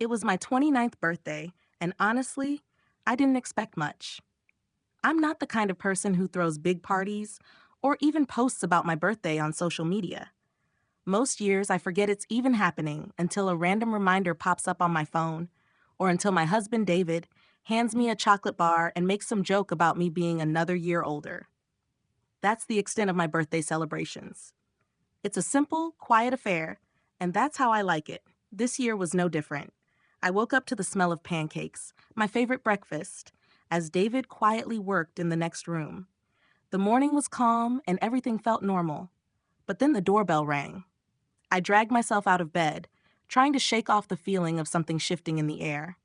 It was my 29th birthday, and honestly, I didn't expect much. I'm not the kind of person who throws big parties or even posts about my birthday on social media. Most years, I forget it's even happening until a random reminder pops up on my phone, or until my husband, David, hands me a chocolate bar and makes some joke about me being another year older. That's the extent of my birthday celebrations. It's a simple, quiet affair, and that's how I like it. This year was no different. I woke up to the smell of pancakes, my favorite breakfast, as David quietly worked in the next room. The morning was calm and everything felt normal. But then the doorbell rang. I dragged myself out of bed, trying to shake off the feeling of something shifting in the air.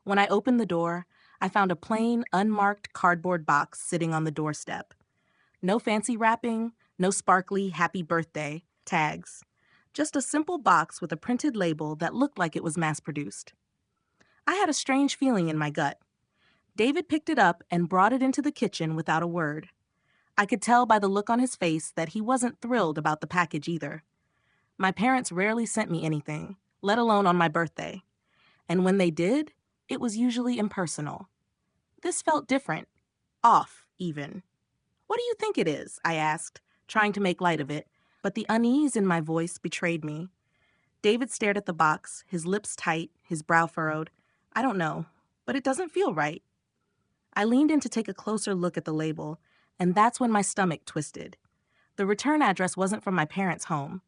When I opened the door, I found a plain, unmarked cardboard box sitting on the doorstep. No fancy wrapping, no sparkly happy birthday tags. Just a simple box with a printed label that looked like it was mass-produced. I had a strange feeling in my gut. David picked it up and brought it into the kitchen without a word. I could tell by the look on his face that he wasn't thrilled about the package either. My parents rarely sent me anything, let alone on my birthday. And when they did, it was usually impersonal. This felt different. Off, even. "What do you think it is?" I asked, trying to make light of it, but the unease in my voice betrayed me. David stared at the box, his lips tight, his brow furrowed. "I don't know, but it doesn't feel right." I leaned in to take a closer look at the label, and that's when my stomach twisted. The return address wasn't from my parents' home.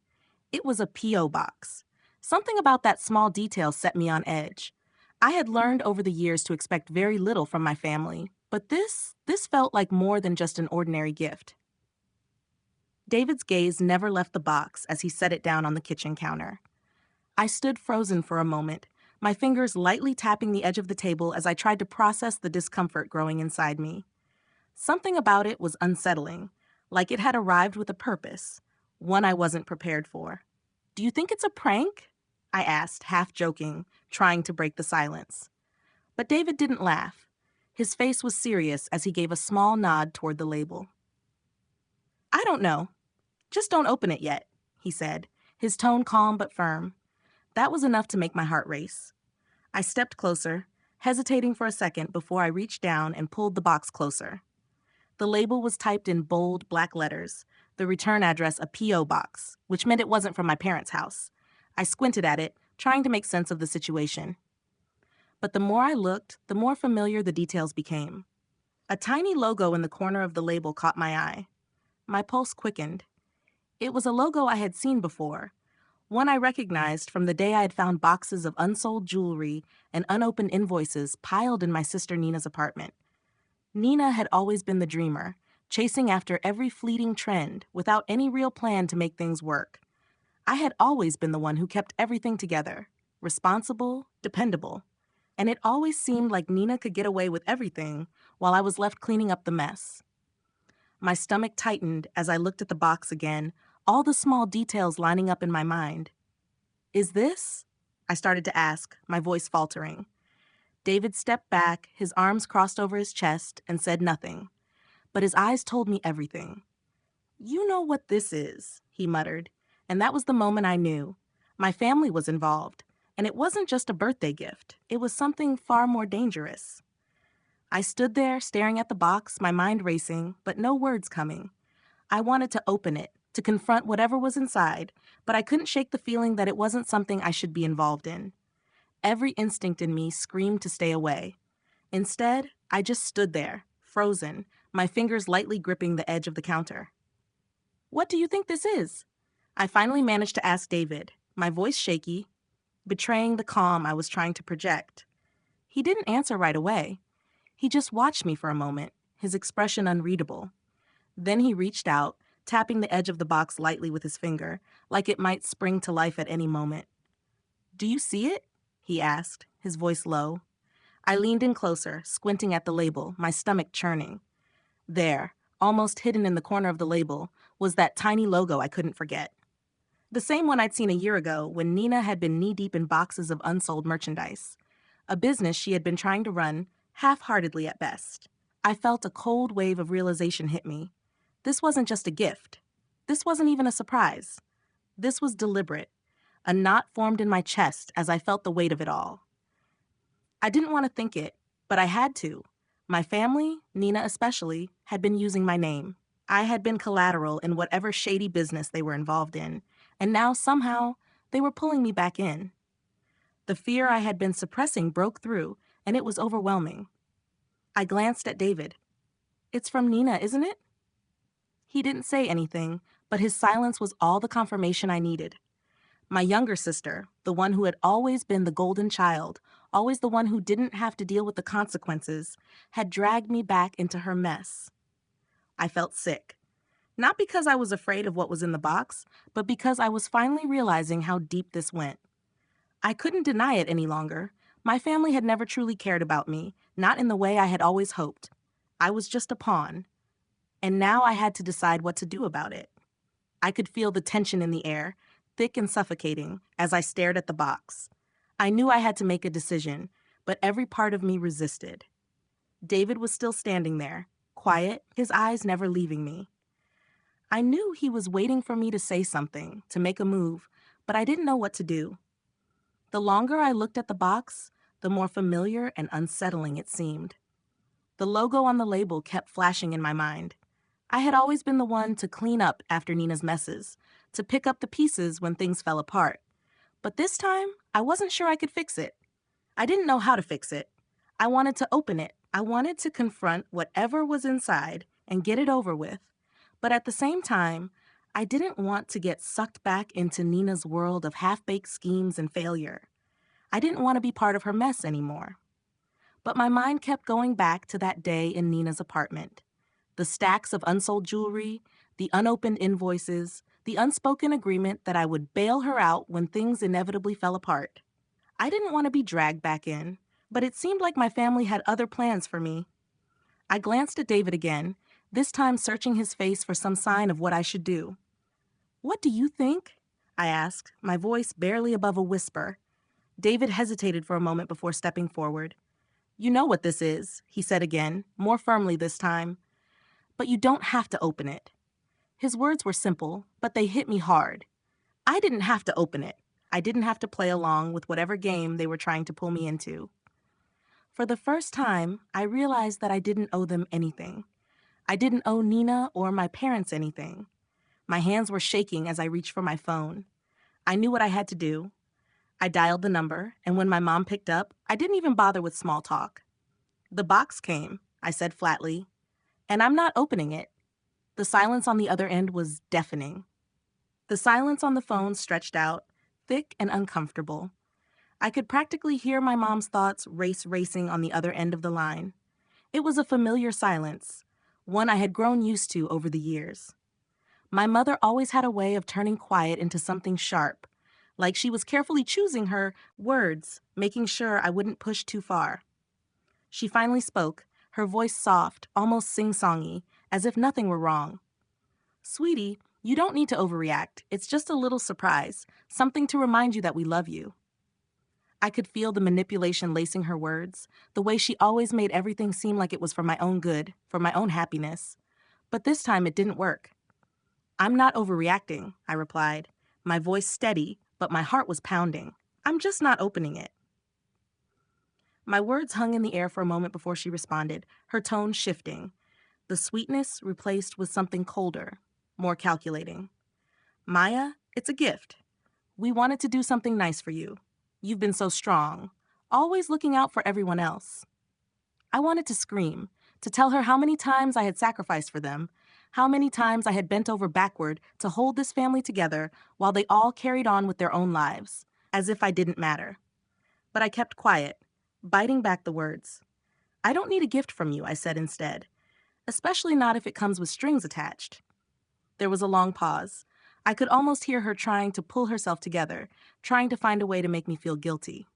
It was a P.O. box. Something about that small detail set me on edge. I had learned over the years to expect very little from my family, but this felt like more than just an ordinary gift. David's gaze never left the box as he set it down on the kitchen counter. I stood frozen for a moment, my fingers lightly tapping the edge of the table as I tried to process the discomfort growing inside me. Something about it was unsettling, like it had arrived with a purpose, one I wasn't prepared for. "Do you think it's a prank?" I asked, half joking, trying to break the silence. But David didn't laugh. His face was serious as he gave a small nod toward the label. "I don't know. Just don't open it yet," he said, his tone calm but firm. That was enough to make my heart race. I stepped closer, hesitating for a second before I reached down and pulled the box closer. The label was typed in bold black letters, the return address a P.O. box, which meant it wasn't from my parents' house. I squinted at it, trying to make sense of the situation. But the more I looked, the more familiar the details became. A tiny logo in the corner of the label caught my eye. My pulse quickened. It was a logo I had seen before, one I recognized from the day I had found boxes of unsold jewelry and unopened invoices piled in my sister Nina's apartment. Nina had always been the dreamer, chasing after every fleeting trend without any real plan to make things work. I had always been the one who kept everything together, responsible, dependable. And it always seemed like Nina could get away with everything while I was left cleaning up the mess. My stomach tightened as I looked at the box again, all the small details lining up in my mind. "Is this?" I started to ask, my voice faltering. David stepped back, his arms crossed over his chest, and said nothing. But his eyes told me everything. "You know what this is," he muttered, and that was the moment I knew. My family was involved, and it wasn't just a birthday gift. It was something far more dangerous. I stood there, staring at the box, my mind racing, but no words coming. I wanted to open it, to confront whatever was inside, but I couldn't shake the feeling that it wasn't something I should be involved in. Every instinct in me screamed to stay away. Instead, I just stood there, frozen, my fingers lightly gripping the edge of the counter. "What do you think this is?" I finally managed to ask David, my voice shaky, betraying the calm I was trying to project. He didn't answer right away. He just watched me for a moment, his expression unreadable. Then he reached out, tapping the edge of the box lightly with his finger, like it might spring to life at any moment. "Do you see it?" he asked, his voice low. I leaned in closer, squinting at the label, my stomach churning. There, almost hidden in the corner of the label, was that tiny logo I couldn't forget. The same one I'd seen a year ago when Nina had been knee-deep in boxes of unsold merchandise. A business she had been trying to run, half-heartedly at best. I felt a cold wave of realization hit me. This wasn't just a gift. This wasn't even a surprise. This was deliberate. A knot formed in my chest as I felt the weight of it all. I didn't want to think it, but I had to. My family, Nina especially, had been using my name. I had been collateral in whatever shady business they were involved in, and now somehow they were pulling me back in. The fear I had been suppressing broke through, and it was overwhelming. I glanced at David. "It's from Nina, isn't it?" He didn't say anything, but his silence was all the confirmation I needed. My younger sister, the one who had always been the golden child, always the one who didn't have to deal with the consequences, had dragged me back into her mess. I felt sick. Not because I was afraid of what was in the box, but because I was finally realizing how deep this went. I couldn't deny it any longer. My family had never truly cared about me, not in the way I had always hoped. I was just a pawn, and now I had to decide what to do about it. I could feel the tension in the air, thick and suffocating, as I stared at the box. I knew I had to make a decision, but every part of me resisted. David was still standing there, quiet, his eyes never leaving me. I knew he was waiting for me to say something, to make a move, but I didn't know what to do. The longer I looked at the box, the more familiar and unsettling it seemed. The logo on the label kept flashing in my mind. I had always been the one to clean up after Nina's messes, to pick up the pieces when things fell apart. But this time, I wasn't sure I could fix it. I didn't know how to fix it. I wanted to open it. I wanted to confront whatever was inside and get it over with. But at the same time, I didn't want to get sucked back into Nina's world of half-baked schemes and failure. I didn't want to be part of her mess anymore. But my mind kept going back to that day in Nina's apartment. The stacks of unsold jewelry, the unopened invoices, the unspoken agreement that I would bail her out when things inevitably fell apart. I didn't want to be dragged back in, but it seemed like my family had other plans for me. I glanced at David again, this time searching his face for some sign of what I should do. "What do you think?" I asked, my voice barely above a whisper. David hesitated for a moment before stepping forward. "You know what this is," he said again, more firmly this time. "But you don't have to open it." His words were simple, but they hit me hard. I didn't have to open it. I didn't have to play along with whatever game they were trying to pull me into. For the first time, I realized that I didn't owe them anything. I didn't owe Nina or my parents anything. My hands were shaking as I reached for my phone. I knew what I had to do. I dialed the number, and when my mom picked up, I didn't even bother with small talk. "The box came," I said flatly, "and I'm not opening it." The silence on the other end was deafening. The silence on the phone stretched out, thick and uncomfortable. I could practically hear my mom's thoughts racing on the other end of the line. It was a familiar silence, one I had grown used to over the years. My mother always had a way of turning quiet into something sharp, like she was carefully choosing her words, making sure I wouldn't push too far. She finally spoke, her voice soft, almost sing-songy, as if nothing were wrong. "Sweetie, you don't need to overreact. It's just a little surprise, something to remind you that we love you." I could feel the manipulation lacing her words, the way she always made everything seem like it was for my own good, for my own happiness. But this time it didn't work. "I'm not overreacting," I replied, my voice steady, but my heart was pounding. "I'm just not opening it." My words hung in the air for a moment before she responded, her tone shifting. The sweetness replaced with something colder, more calculating. "Maya, it's a gift. We wanted to do something nice for you. You've been so strong, always looking out for everyone else." I wanted to scream, to tell her how many times I had sacrificed for them, how many times I had bent over backward to hold this family together while they all carried on with their own lives, as if I didn't matter. But I kept quiet, biting back the words. "I don't need a gift from you," I said instead, "especially not if it comes with strings attached." There was a long pause. I could almost hear her trying to pull herself together, trying to find a way to make me feel guilty.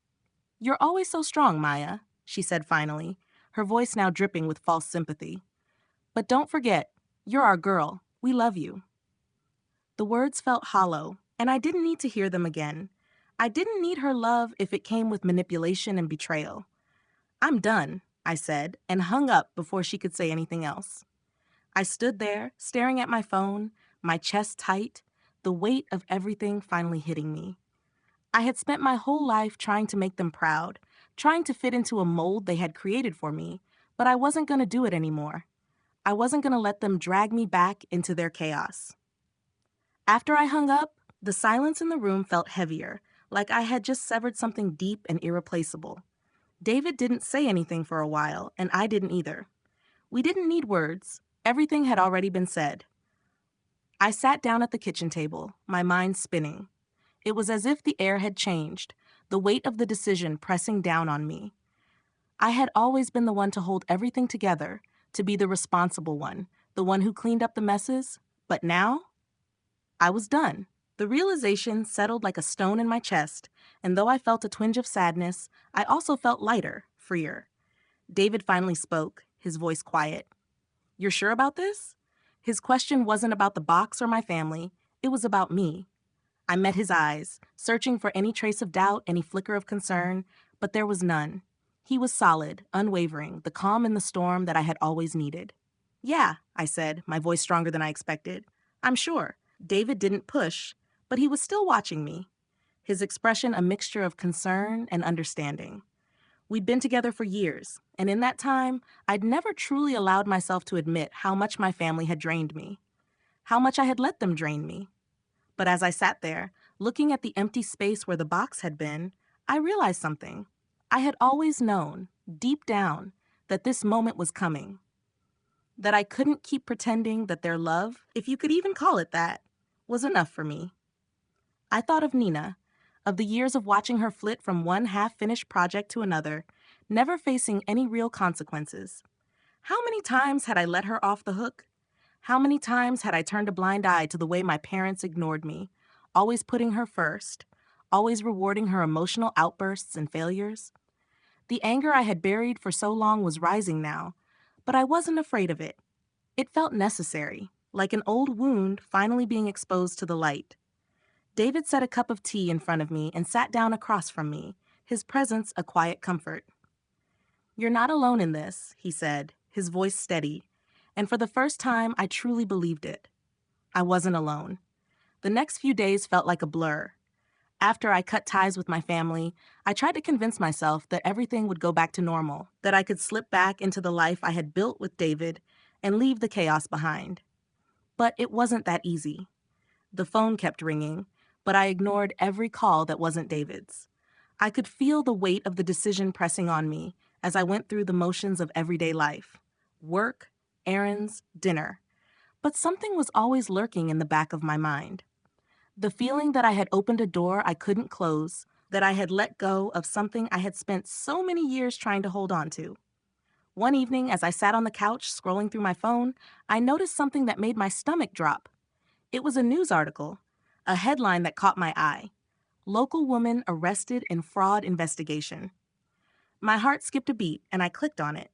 "You're always so strong, Maya," she said finally, her voice now dripping with false sympathy. "But don't forget, you're our girl. We love you." The words felt hollow, and I didn't need to hear them again. I didn't need her love if it came with manipulation and betrayal. "I'm done," I said, and hung up before she could say anything else. I stood there, staring at my phone, my chest tight, the weight of everything finally hitting me. I had spent my whole life trying to make them proud, trying to fit into a mold they had created for me, but I wasn't going to do it anymore. I wasn't going to let them drag me back into their chaos. After I hung up, the silence in the room felt heavier, like I had just severed something deep and irreplaceable. David didn't say anything for a while, and I didn't either. We didn't need words. Everything had already been said. I sat down at the kitchen table, my mind spinning. It was as if the air had changed, the weight of the decision pressing down on me. I had always been the one to hold everything together, to be the responsible one, the one who cleaned up the messes, but now I was done. The realization settled like a stone in my chest, and though I felt a twinge of sadness, I also felt lighter, freer. David finally spoke, his voice quiet. "You're sure about this?" His question wasn't about the box or my family, it was about me. I met his eyes, searching for any trace of doubt, any flicker of concern, but there was none. He was solid, unwavering, the calm in the storm that I had always needed. "Yeah," I said, my voice stronger than I expected. "I'm sure." David didn't push, but he was still watching me, his expression a mixture of concern and understanding. We'd been together for years, and in that time, I'd never truly allowed myself to admit how much my family had drained me, how much I had let them drain me. But as I sat there, looking at the empty space where the box had been, I realized something. I had always known, deep down, that this moment was coming. That I couldn't keep pretending that their love, if you could even call it that, was enough for me. I thought of Nina, of the years of watching her flit from one half-finished project to another, never facing any real consequences. How many times had I let her off the hook? How many times had I turned a blind eye to the way my parents ignored me, always putting her first, always rewarding her emotional outbursts and failures? The anger I had buried for so long was rising now, but I wasn't afraid of it. It felt necessary, like an old wound finally being exposed to the light. David set a cup of tea in front of me and sat down across from me, his presence a quiet comfort. "You're not alone in this," he said, his voice steady, and for the first time I truly believed it. I wasn't alone. The next few days felt like a blur. After I cut ties with my family, I tried to convince myself that everything would go back to normal, that I could slip back into the life I had built with David and leave the chaos behind. But it wasn't that easy. The phone kept ringing, but I ignored every call that wasn't David's. I could feel the weight of the decision pressing on me as I went through the motions of everyday life. Work, errands, dinner. But something was always lurking in the back of my mind. The feeling that I had opened a door I couldn't close, that I had let go of something I had spent so many years trying to hold on to. One evening, as I sat on the couch scrolling through my phone, I noticed something that made my stomach drop. It was a news article, a headline that caught my eye. "Local woman arrested in fraud investigation." My heart skipped a beat and I clicked on it.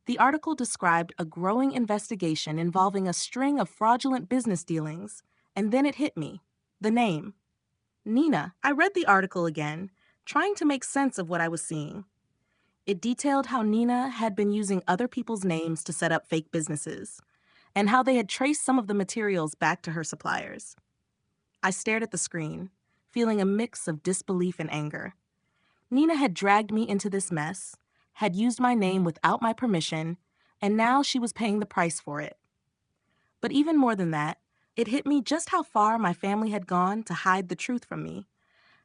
The article described a growing investigation involving a string of fraudulent business dealings, and then it hit me. The name. Nina. I read the article again, trying to make sense of what I was seeing. It detailed how Nina had been using other people's names to set up fake businesses, and how they had traced some of the materials back to her suppliers. I stared at the screen, feeling a mix of disbelief and anger. Nina had dragged me into this mess, had used my name without my permission, and now she was paying the price for it. But even more than that, it hit me just how far my family had gone to hide the truth from me,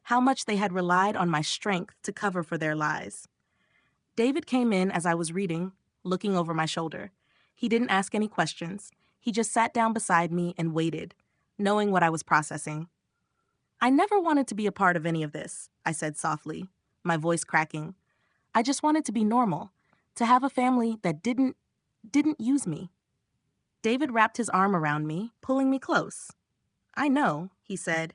how much they had relied on my strength to cover for their lies. David came in as I was reading, looking over my shoulder. He didn't ask any questions. He just sat down beside me and waited, knowing what I was processing. "I never wanted to be a part of any of this," I said softly, my voice cracking. "I just wanted to be normal, to have a family that didn't use me." David wrapped his arm around me, pulling me close. "I know," he said,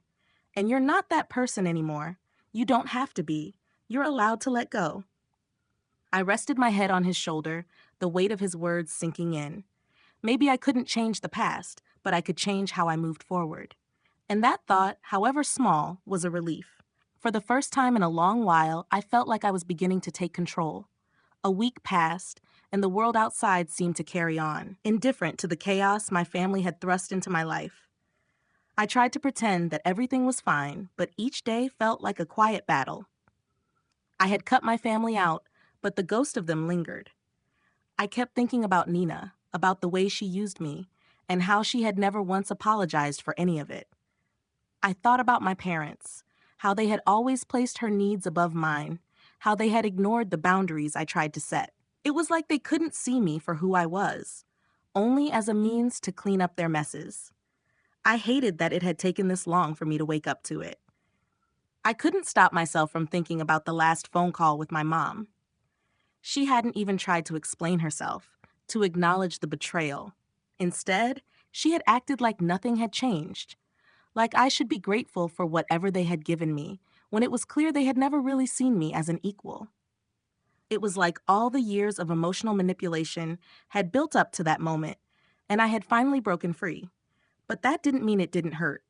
"and you're not that person anymore. You don't have to be. You're allowed to let go." I rested my head on his shoulder, the weight of his words sinking in. Maybe I couldn't change the past, but I could change how I moved forward. And that thought, however small, was a relief. For the first time in a long while, I felt like I was beginning to take control. A week passed, and the world outside seemed to carry on, indifferent to the chaos my family had thrust into my life. I tried to pretend that everything was fine, but each day felt like a quiet battle. I had cut my family out, but the ghost of them lingered. I kept thinking about Nina, about the way she used me, and how she had never once apologized for any of it. I thought about my parents, how they had always placed her needs above mine, how they had ignored the boundaries I tried to set. It was like they couldn't see me for who I was, only as a means to clean up their messes. I hated that it had taken this long for me to wake up to it. I couldn't stop myself from thinking about the last phone call with my mom. She hadn't even tried to explain herself, to acknowledge the betrayal. Instead, she had acted like nothing had changed, like I should be grateful for whatever they had given me, when it was clear they had never really seen me as an equal. It was like all the years of emotional manipulation had built up to that moment, and I had finally broken free. But that didn't mean it didn't hurt.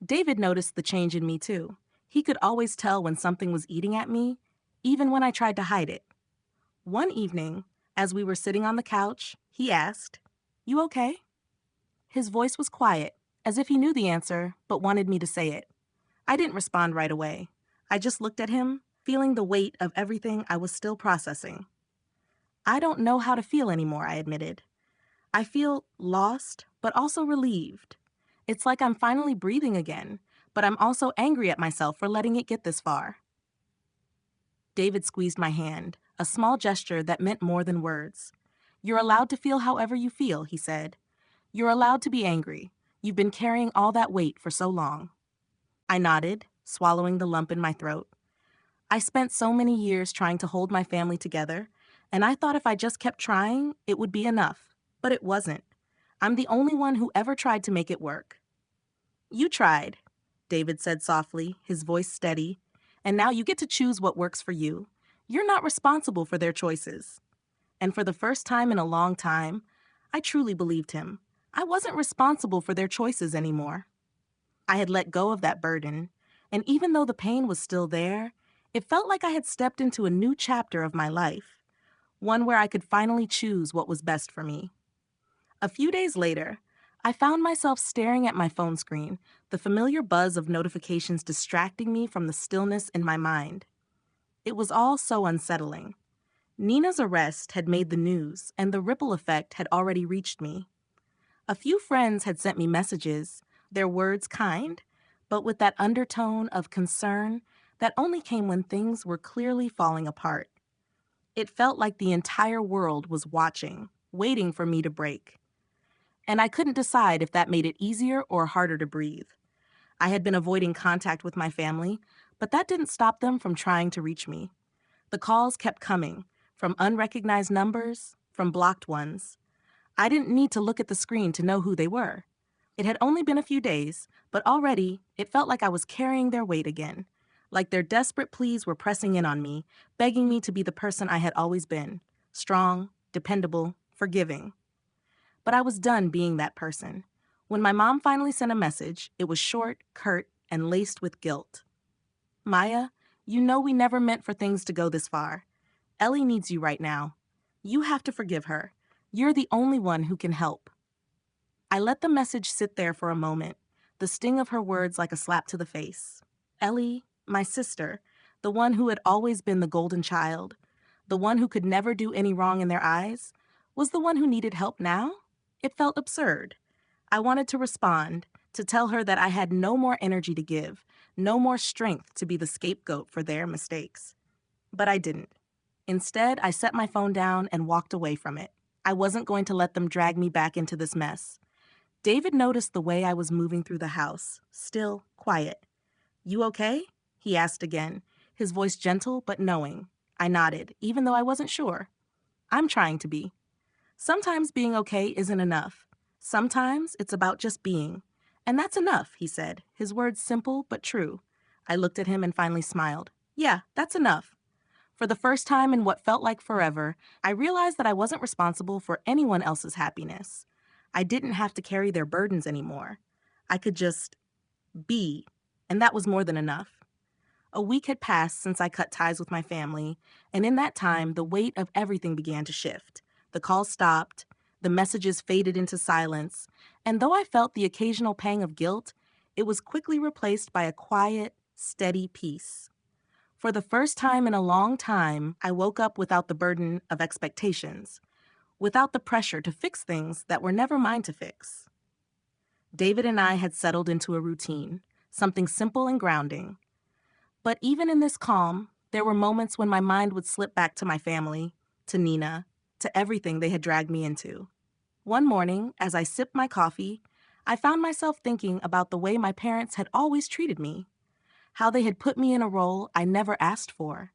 David noticed the change in me too. He could always tell when something was eating at me, even when I tried to hide it. One evening, as we were sitting on the couch, he asked, "You okay?" His voice was quiet, as if he knew the answer, but wanted me to say it. I didn't respond right away. I just looked at him, feeling the weight of everything I was still processing. "I don't know how to feel anymore," I admitted. "I feel lost, but also relieved. It's like I'm finally breathing again, but I'm also angry at myself for letting it get this far." David squeezed my hand, a small gesture that meant more than words. "You're allowed to feel however you feel," he said. "You're allowed to be angry. You've been carrying all that weight for so long." I nodded, swallowing the lump in my throat. I spent so many years trying to hold my family together, and I thought if I just kept trying, it would be enough. But it wasn't. I'm the only one who ever tried to make it work. "You tried," David said softly, his voice steady, "and now you get to choose what works for you. You're not responsible for their choices." And for the first time in a long time, I truly believed him. I wasn't responsible for their choices anymore. I had let go of that burden, and even though the pain was still there, it felt like I had stepped into a new chapter of my life, one where I could finally choose what was best for me. A few days later, I found myself staring at my phone screen, the familiar buzz of notifications distracting me from the stillness in my mind. It was all so unsettling. Nina's arrest had made the news, and the ripple effect had already reached me. A few friends had sent me messages, their words kind, but with that undertone of concern that only came when things were clearly falling apart. It felt like the entire world was watching, waiting for me to break. And I couldn't decide if that made it easier or harder to breathe. I had been avoiding contact with my family, but that didn't stop them from trying to reach me. The calls kept coming, from unrecognized numbers, from blocked ones. I didn't need to look at the screen to know who they were. It had only been a few days, but already it felt like I was carrying their weight again, like their desperate pleas were pressing in on me, begging me to be the person I had always been, strong, dependable, forgiving. But I was done being that person. When my mom finally sent a message, it was short, curt, and laced with guilt. "Maya, you know we never meant for things to go this far. Ellie needs you right now. You have to forgive her. You're the only one who can help." I let the message sit there for a moment, the sting of her words like a slap to the face. Ellie, my sister, the one who had always been the golden child, the one who could never do any wrong in their eyes, was the one who needed help now? It felt absurd. I wanted to respond, to tell her that I had no more energy to give, no more strength to be the scapegoat for their mistakes. But I didn't. Instead, I set my phone down and walked away from it. I wasn't going to let them drag me back into this mess. David noticed the way I was moving through the house, still quiet. "You okay?" he asked again, his voice gentle but knowing. I nodded, even though I wasn't sure. "I'm trying to be. Sometimes being okay isn't enough. Sometimes it's about just being. And that's enough," he said, his words simple but true. I looked at him and finally smiled. "Yeah, that's enough." For the first time in what felt like forever, I realized that I wasn't responsible for anyone else's happiness. I didn't have to carry their burdens anymore. I could just be, and that was more than enough. A week had passed since I cut ties with my family, and in that time, the weight of everything began to shift. The calls stopped, the messages faded into silence, and though I felt the occasional pang of guilt, it was quickly replaced by a quiet, steady peace. For the first time in a long time, I woke up without the burden of expectations, without the pressure to fix things that were never mine to fix. David and I had settled into a routine, something simple and grounding. But even in this calm, there were moments when my mind would slip back to my family, to Nina, to everything they had dragged me into. One morning, as I sipped my coffee, I found myself thinking about the way my parents had always treated me, how they had put me in a role I never asked for.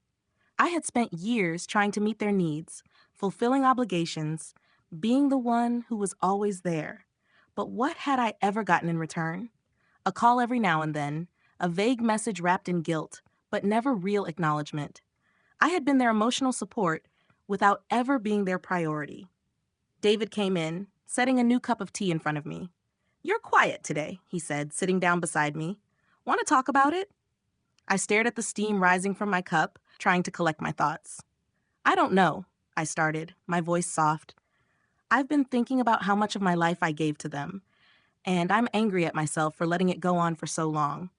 I had spent years trying to meet their needs, fulfilling obligations, being the one who was always there. But what had I ever gotten in return? A call every now and then, a vague message wrapped in guilt, but never real acknowledgement. I had been their emotional support without ever being their priority. David came in, setting a new cup of tea in front of me. "You're quiet today," he said, sitting down beside me. "Want to talk about it?" I stared at the steam rising from my cup, trying to collect my thoughts. "I don't know," I started, my voice soft. "I've been thinking about how much of my life I gave to them, and I'm angry at myself for letting it go on for so long."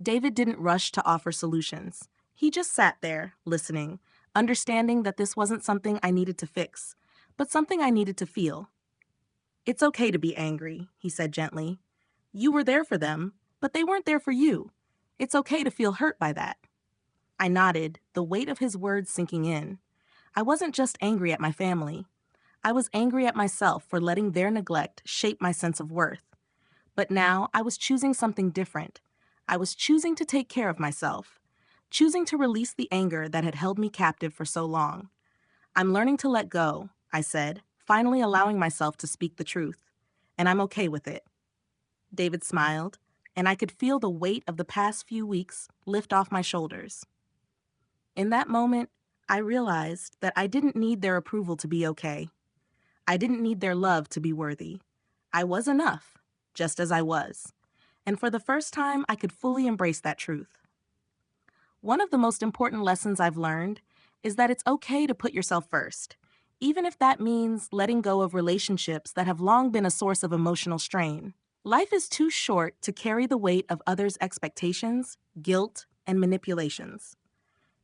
David didn't rush to offer solutions. He just sat there, listening, understanding that this wasn't something I needed to fix, but something I needed to feel. "It's okay to be angry," he said gently. "You were there for them, but they weren't there for you. It's okay to feel hurt by that." I nodded, the weight of his words sinking in. I wasn't just angry at my family. I was angry at myself for letting their neglect shape my sense of worth. But now I was choosing something different. I was choosing to take care of myself, choosing to release the anger that had held me captive for so long. "I'm learning to let go," I said, finally allowing myself to speak the truth. "And I'm okay with it." David smiled, and I could feel the weight of the past few weeks lift off my shoulders. In that moment, I realized that I didn't need their approval to be okay. I didn't need their love to be worthy. I was enough, just as I was. And for the first time, I could fully embrace that truth. One of the most important lessons I've learned is that it's okay to put yourself first, even if that means letting go of relationships that have long been a source of emotional strain. Life is too short to carry the weight of others' expectations, guilt, and manipulations.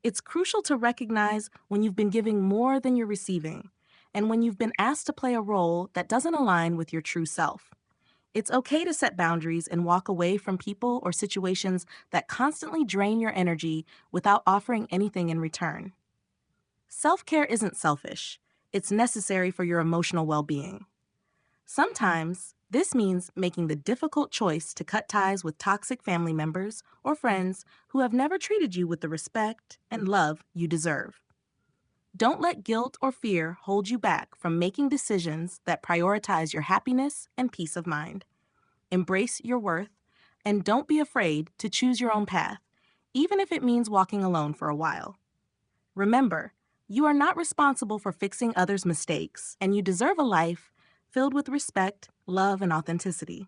It's crucial to recognize when you've been giving more than you're receiving, and when you've been asked to play a role that doesn't align with your true self. It's okay to set boundaries and walk away from people or situations that constantly drain your energy without offering anything in return. Self-care isn't selfish. It's necessary for your emotional well-being. Sometimes, this means making the difficult choice to cut ties with toxic family members or friends who have never treated you with the respect and love you deserve. Don't let guilt or fear hold you back from making decisions that prioritize your happiness and peace of mind. Embrace your worth, and don't be afraid to choose your own path, even if it means walking alone for a while. Remember, you are not responsible for fixing others' mistakes, and you deserve a life filled with respect, love, and authenticity.